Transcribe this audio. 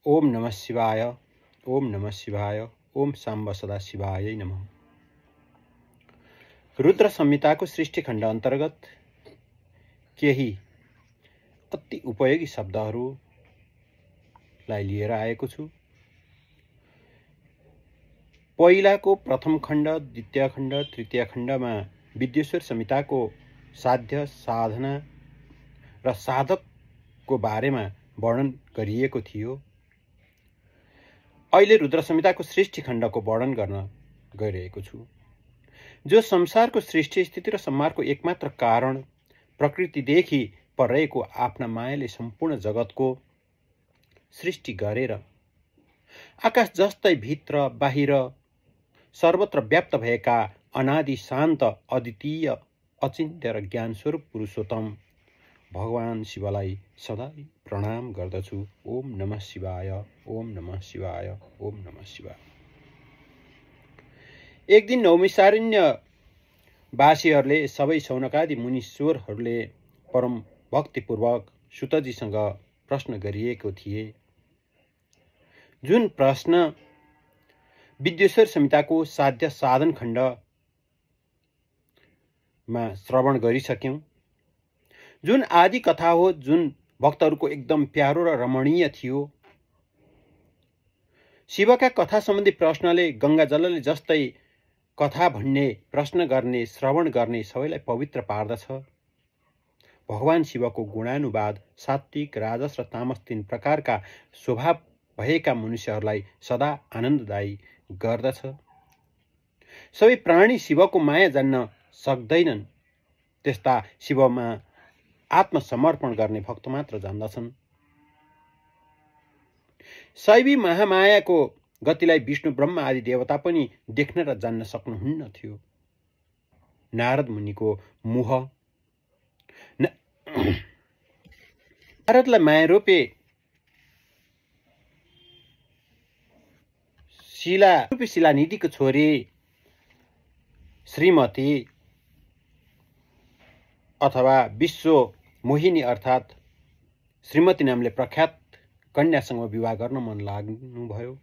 ओम नमः शिवाय, ओम नमः शिवाय, ओम साम्ब सदा शिवाय नमः। रुद्र संहिताको सृष्टिखण्ड अन्तर्गत केही अति उपयोगी शब्दहरूलाई लिएर आएको छु। पहिलाको प्रथम खण्ड, द्वितीय खण्ड, तृतीय खण्डमा विद्येश्वर संहिताको साध्य, साधना र साधकको बारेमा वर्णन गरिएको थियो। अहिले रुद्र संहिताको सृष्टि खण्डको वर्णन गर्न गइरहेको छु, जो संसारको सृष्टि, स्थिति र संहारको एकमात्र कारण, प्रकृतिदेखि पर रहेको आफ्ना मायाले सम्पूर्ण जगतको सृष्टि गरेर आकाश जस्तै भित्र बाहिर सर्वत्र व्याप्त भएका अनादि शान्त अद्वितीय अचिन्त्य र ज्ञान स्वरूप पुरुषोत्तम भगवान शिवलाई सदा प्रणाम गर्दछु। ओम नमः शिवाय, ओम नमः शिवाय, ओम नमः शिवाय। एक दिन नौमिषारण्यवासीहरूले सबै शौनकादि मुनीश्वरहरूले परम भक्तिपूर्वक सुतजीसँग प्रश्न गरिएको थिए, जुन प्रश्न विद्येश्वर संहिताको साध्य साधन खण्डमा श्रवण गरिसक्यौं, जुन आदि कथा हो, जुन भक्तहरूको एकदम प्यारो र रमणीय थियो। शिवका कथा सम्बन्धी प्रश्नले गंगा जलले जस्तै कथा भन्ने, प्रश्न गर्ने, श्रवण गर्ने सबैलाई पवित्र पार्दछ। भगवान शिवको गुणानुवाद सात्विक, राजस र तामस 3 प्रकारका स्वभाव भएका मनुष्यहरूलाई सदा आनन्ददायी गर्दछ। सबै प्राणी शिवको माया जान्न सक्दैनन्, त्यस्ता शिवमा आत्मसमर्पण गर्ने भक्त मात्र जान्दछन्। शैवी महामायाको गतिलाई विष्णु, ब्रह्मा आदि देवता पनि देख्न र जान्न सक्नुहुन्न थियो। नारद मुनिको मोह नारदलाई माया रूपी शिलानिधिको छोरी श्रीमती अथवा विश्व मोहिनी अर्थात् श्रीमती नामले प्रख्यात कन्यासँग विवाह गर्न मन लाग्नुभयो।